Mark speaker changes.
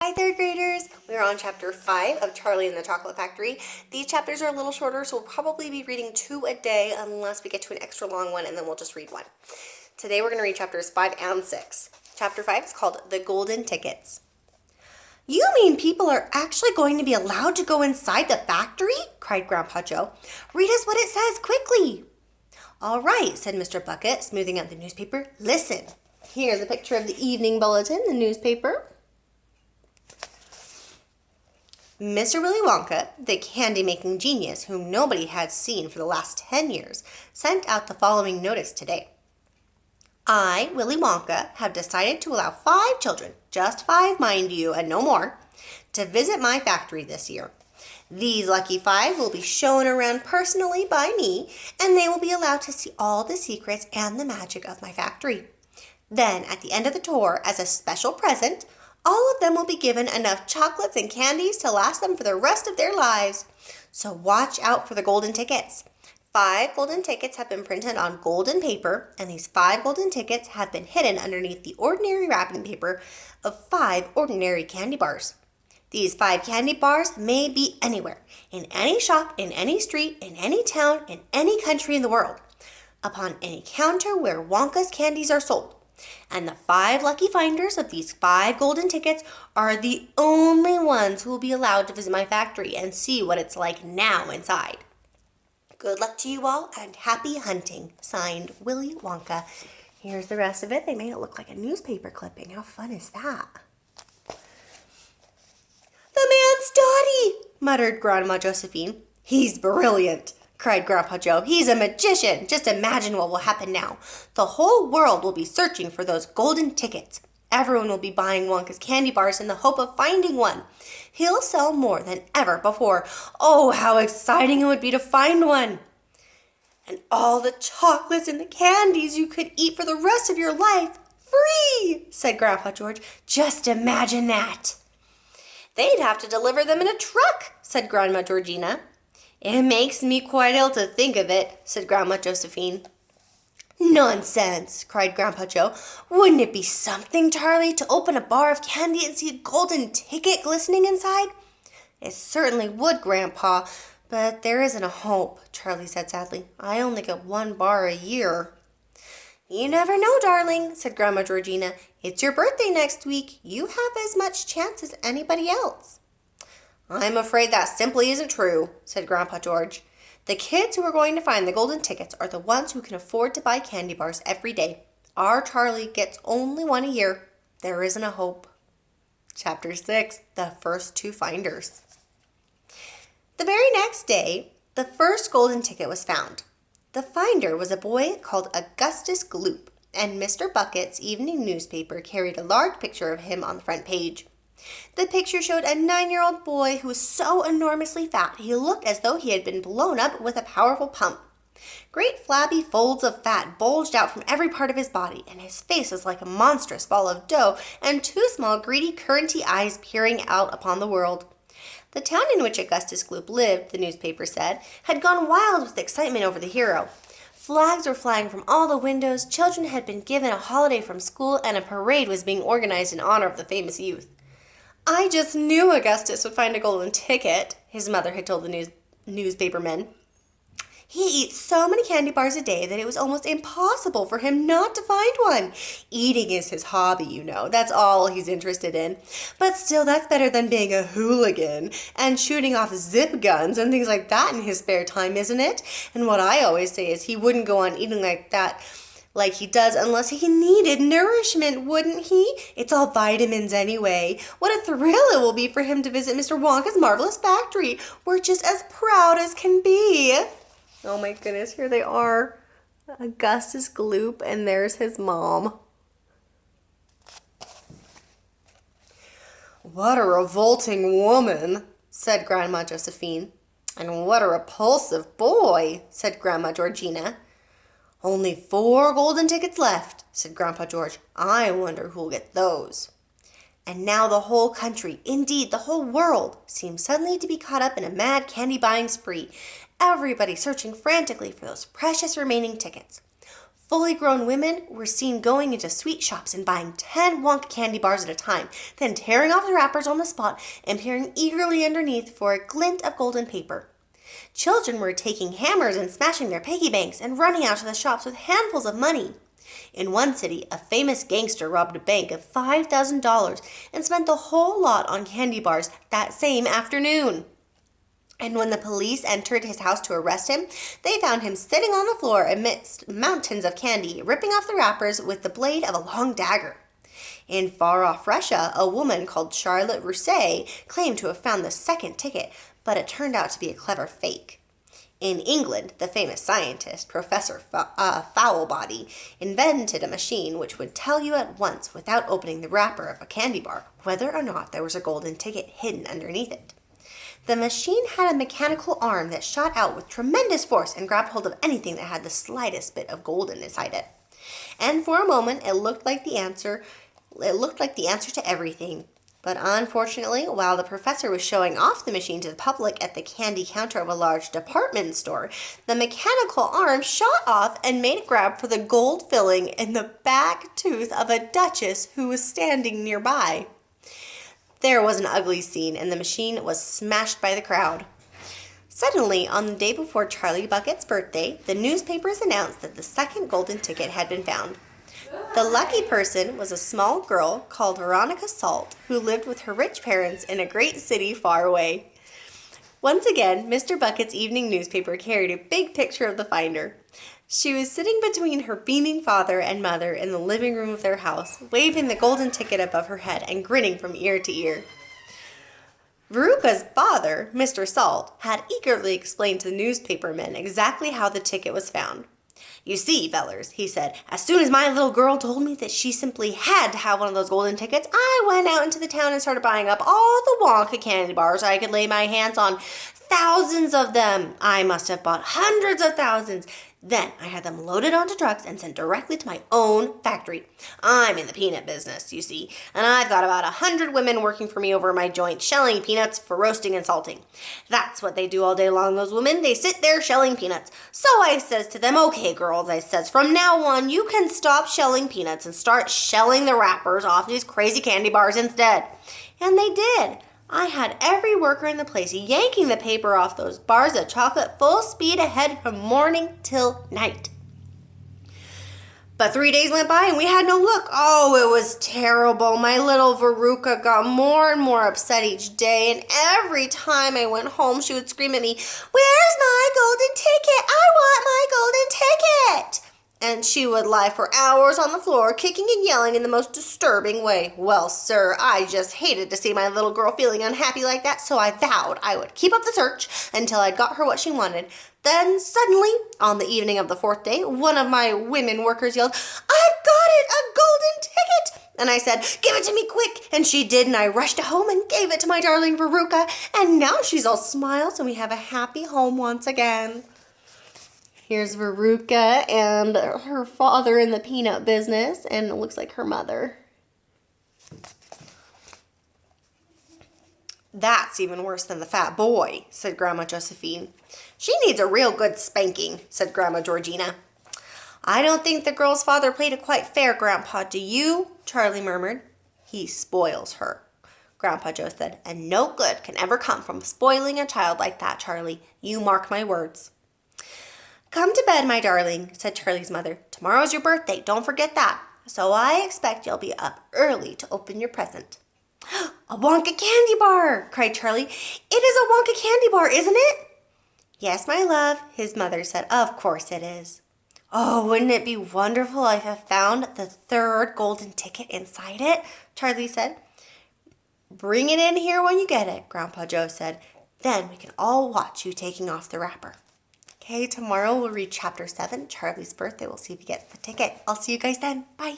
Speaker 1: Hi, third graders! We're on chapter 5 of Charlie and the Chocolate Factory. These chapters are a little shorter, so we'll probably be reading 2 a day unless we get to an extra long one, and then we'll just read 1. Today we're going to read chapters 5 and 6. Chapter 5 is called The Golden Tickets. You mean people are actually going to be allowed to go inside the factory? Cried Grandpa Joe. Read us what it says, quickly! All right, said Mr. Bucket, smoothing out the newspaper. Listen. Here's a picture of the evening bulletin, the newspaper. Mr. Willy Wonka, the candy-making genius whom nobody had seen for the last 10 years, sent out the following notice today. I, Willy Wonka, have decided to allow 5 children, just 5, mind you, and no more, to visit my factory this year. These lucky 5 will be shown around personally by me, and they will be allowed to see all the secrets and the magic of my factory. Then, at the end of the tour, as a special present, all of them will be given enough chocolates and candies to last them for the rest of their lives. So watch out for the golden tickets. 5 golden tickets have been printed on golden paper, and these 5 golden tickets have been hidden underneath the ordinary wrapping paper of 5 ordinary candy bars. These 5 candy bars may be anywhere, in any shop, in any street, in any town, in any country in the world, upon any counter where Wonka's candies are sold. And the 5 lucky finders of these 5 golden tickets are the only ones who will be allowed to visit my factory and see what it's like now inside. Good luck to you all and happy hunting. Signed, Willy Wonka. Here's the rest of it. They made it look like a newspaper clipping. How fun is that? The man's Dottie, muttered Grandma Josephine. He's brilliant, cried Grandpa Joe. He's a magician. Just imagine what will happen now. The whole world will be searching for those golden tickets. Everyone will be buying Wonka's candy bars in the hope of finding one. He'll sell more than ever before. Oh, how exciting it would be to find one. And all the chocolates and the candies you could eat for the rest of your life. Free, said Grandpa George. Just imagine that. They'd have to deliver them in a truck, said Grandma Georgina. It makes me quite ill to think of it, said Grandma Josephine. Nonsense, cried Grandpa Joe. Wouldn't it be something, Charlie, to open a bar of candy and see a golden ticket glistening inside? It certainly would, Grandpa, but there isn't a hope, Charlie said sadly. I only get 1 bar a year. You never know, darling, said Grandma Georgina. It's your birthday next week. You have as much chance as anybody else. I'm afraid that simply isn't true, said Grandpa George. The kids who are going to find the golden tickets are the ones who can afford to buy candy bars every day. Our Charlie gets only 1 a year. There isn't a hope. Chapter 6, The First 2 Finders. The very next day, the first golden ticket was found. The finder was a boy called Augustus Gloop, and Mr. Bucket's evening newspaper carried a large picture of him on the front page. The picture showed a 9-year-old boy who was so enormously fat he looked as though he had been blown up with a powerful pump. Great flabby folds of fat bulged out from every part of his body, and his face was like a monstrous ball of dough, and 2 small greedy curranty eyes peering out upon the world. The town in which Augustus Gloop lived, the newspaper said, had gone wild with excitement over the hero. Flags were flying from all the windows, children had been given a holiday from school, and a parade was being organized in honor of the famous youth. I just knew Augustus would find a golden ticket, his mother had told the newspapermen. He eats so many candy bars a day that it was almost impossible for him not to find one. Eating is his hobby, you know. That's all he's interested in. But still, that's better than being a hooligan and shooting off zip guns and things like that in his spare time, isn't it? And what I always say is he wouldn't go on eating like that like he does unless he needed nourishment, wouldn't he? It's all vitamins anyway. What a thrill it will be for him to visit Mr. Wonka's marvelous factory. We're just as proud as can be. Oh my goodness, here they are. Augustus Gloop, and there's his mom. What a revolting woman, said Grandma Josephine. And what a repulsive boy, said Grandma Georgina. Only 4 golden tickets left, said Grandpa George. I wonder who'll get those. And now the whole country, indeed the whole world, seemed suddenly to be caught up in a mad candy-buying spree, everybody searching frantically for those precious remaining tickets. Fully grown women were seen going into sweet shops and buying 10 Wonka candy bars at a time, then tearing off the wrappers on the spot and peering eagerly underneath for a glint of golden paper. Children were taking hammers and smashing their piggy banks and running out to the shops with handfuls of money. In one city, a famous gangster robbed a bank of $5,000 and spent the whole lot on candy bars that same afternoon. And when the police entered his house to arrest him, they found him sitting on the floor amidst mountains of candy, ripping off the wrappers with the blade of a long dagger. In far-off Russia, a woman called Charlotte Rousset claimed to have found the second ticket, but it turned out to be a clever fake. In England, the famous scientist, Professor Foulbody, invented a machine which would tell you at once, without opening the wrapper of a candy bar, whether or not there was a golden ticket hidden underneath it. The machine had a mechanical arm that shot out with tremendous force and grabbed hold of anything that had the slightest bit of gold inside it. And for a moment, it looked like the answer to everything. But unfortunately, while the professor was showing off the machine to the public at the candy counter of a large department store, the mechanical arm shot off and made a grab for the gold filling in the back tooth of a duchess who was standing nearby. There was an ugly scene, and the machine was smashed by the crowd. Suddenly, on the day before Charlie Bucket's birthday, the newspapers announced that the second golden ticket had been found. The lucky person was a small girl called Veronica Salt, who lived with her rich parents in a great city far away. Once again, Mr. Bucket's evening newspaper carried a big picture of the finder. She was sitting between her beaming father and mother in the living room of their house, waving the golden ticket above her head and grinning from ear to ear. Veruca's father, Mr. Salt, had eagerly explained to the newspaper men exactly how the ticket was found. "You see, fellers," he said, "as soon as my little girl told me that she simply had to have one of those golden tickets, I went out into the town and started buying up all the Wonka candy bars I could lay my hands on. Thousands of them. I must have bought hundreds of thousands. Then I had them loaded onto trucks and sent directly to my own factory. I'm in the peanut business, you see, and I've got about 100 women working for me over my joint, shelling peanuts for roasting and salting. That's what they do all day long, those women. They sit there shelling peanuts. So I says to them, okay, girls, I says, from now on, you can stop shelling peanuts and start shelling the wrappers off these crazy candy bars instead. And they did. I had every worker in the place yanking the paper off those bars of chocolate full speed ahead from morning till night. But 3 days went by and we had no luck. Oh, it was terrible. My little Veruca got more and more upset each day, and every time I went home, she would scream at me, "Where's my golden ticket? I want my golden ticket!" And she would lie for hours on the floor, kicking and yelling in the most disturbing way. Well, sir, I just hated to see my little girl feeling unhappy like that, so I vowed I would keep up the search until I'd got her what she wanted. Then suddenly, on the evening of the 4th day, one of my women workers yelled, "I've got it, a golden ticket!" And I said, "Give it to me quick!" And she did, and I rushed home and gave it to my darling Veruca, and now she's all smiles and we have a happy home once again. Here's Veruca and her father in the peanut business, and it looks like her mother. "That's even worse than the fat boy," said Grandma Josephine. "She needs a real good spanking," said Grandma Georgina. "I don't think the girl's father played it quite fair, Grandpa, do you?" Charlie murmured. "He spoils her," Grandpa Joe said, "and no good can ever come from spoiling a child like that, Charlie. You mark my words." "Come to bed, my darling," said Charlie's mother. "Tomorrow's your birthday, don't forget that. So I expect you'll be up early to open your present." "A Wonka candy bar!" cried Charlie. "It is a Wonka candy bar, isn't it?" "Yes, my love," his mother said. "Of course it is." "Oh, wouldn't it be wonderful if I found the 3rd golden ticket inside it?" Charlie said. "Bring it in here when you get it," Grandpa Joe said. "Then we can all watch you taking off the wrapper." Okay, tomorrow we'll read chapter 7, Charlie's birthday. We'll see if he gets the ticket. I'll see you guys then. Bye.